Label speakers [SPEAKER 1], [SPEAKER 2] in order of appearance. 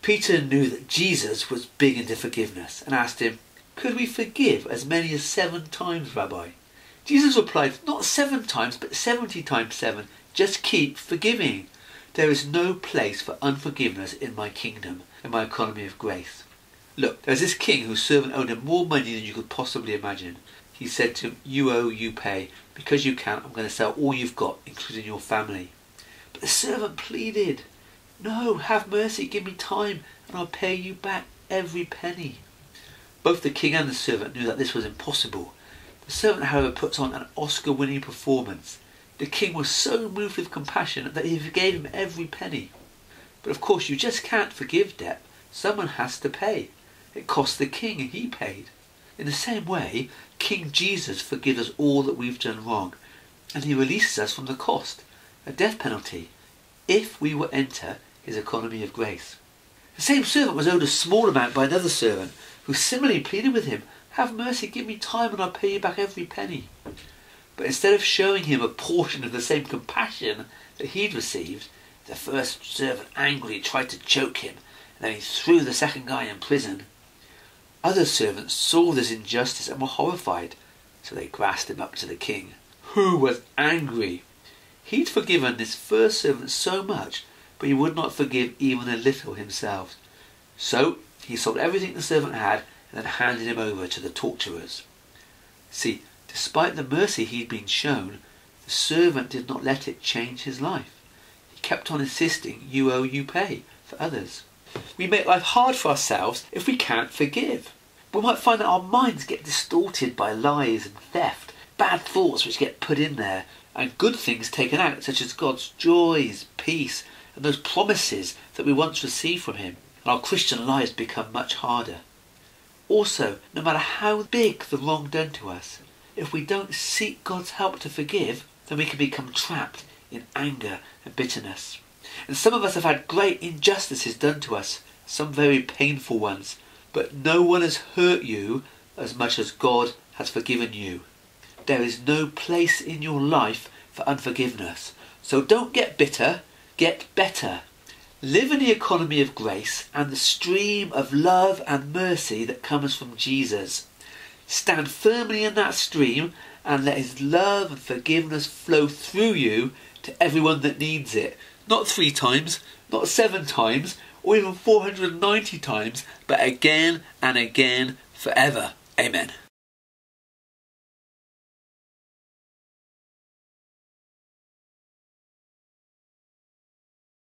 [SPEAKER 1] Peter knew that Jesus was big into forgiveness and asked him, "Could we forgive as many as 7 times, Rabbi?" Jesus replied, "Not 7 times, but 70 times 7. Just keep forgiving. There is no place for unforgiveness in my kingdom, in my economy of grace." Look, there's this king whose servant owed him more money than you could possibly imagine. He said to him, "You owe, you pay. Because you can't, I'm going to sell all you've got, including your family." But the servant pleaded, "No, have mercy, give me time, and I'll pay you back every penny." Both the king and the servant knew that this was impossible. The servant, however, puts on an Oscar-winning performance. The king was so moved with compassion that he forgave him every penny. But of course, you just can't forgive debt. Someone has to pay. It cost the king, and he paid. In the same way, King Jesus forgives us all that we've done wrong, and he releases us from the cost, a death penalty, if we will enter his economy of grace. The same servant was owed a small amount by another servant, who similarly pleaded with him, "Have mercy, give me time, and I'll pay you back every penny." But instead of showing him a portion of the same compassion that he'd received, the first servant angrily tried to choke him, and then he threw the second guy in prison. Other servants saw this injustice and were horrified, so they grassed him up to the king, who was angry. He'd forgiven this first servant so much, but he would not forgive even a little himself. So he sold everything the servant had and then handed him over to the torturers. See, despite the mercy he'd been shown, the servant did not let it change his life. He kept on insisting, "You owe, you pay," for others. We make life hard for ourselves if we can't forgive. We might find that our minds get distorted by lies and theft, bad thoughts which get put in there, and good things taken out, such as God's joys, peace, and those promises that we once received from him, and our Christian lives become much harder. Also, no matter how big the wrong done to us, if we don't seek God's help to forgive, then we can become trapped in anger and bitterness. And some of us have had great injustices done to us, some very painful ones, but no one has hurt you as much as God has forgiven you. There is no place in your life for unforgiveness. So don't get bitter, get better. Live in the economy of grace and the stream of love and mercy that comes from Jesus. Stand firmly in that stream and let his love and forgiveness flow through you to everyone that needs it. Not 3 times, not 7 times, or even 490 times, but again and again forever. Amen.